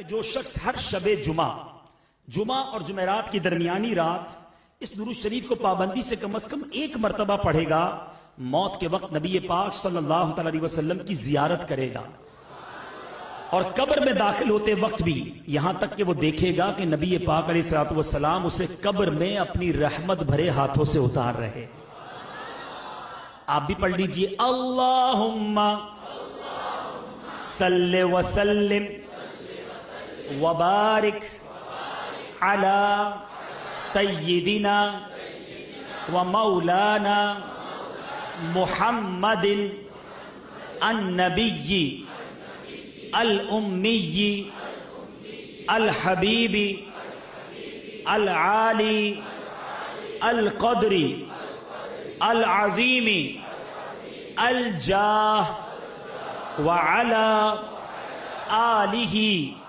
جو شخص ہر شب جمعہ اور جمعرات کی درمیانی رات اس درود شریف کو پابندی سے کم از کم ایک مرتبہ پڑھے گا، موت کے وقت نبی پاک صلی اللہ تعالی علیہ وسلم کی زیارت کرے گا، اور قبر میں داخل ہوتے وقت بھی یہاں تک کہ وہ دیکھے گا کہ نبی پاک علیہ الصلوۃ والسلام اسے قبر میں اپنی رحمت بھرے ہاتھوں سے اتار رہے۔ آپ بھی پڑھ لیجئے، اللہم صلی وسلم وبارک علی سیدنا و مولانا محمد النبی الامی الحبیب العالی القدر العظیم الجاہ وعلی آلہ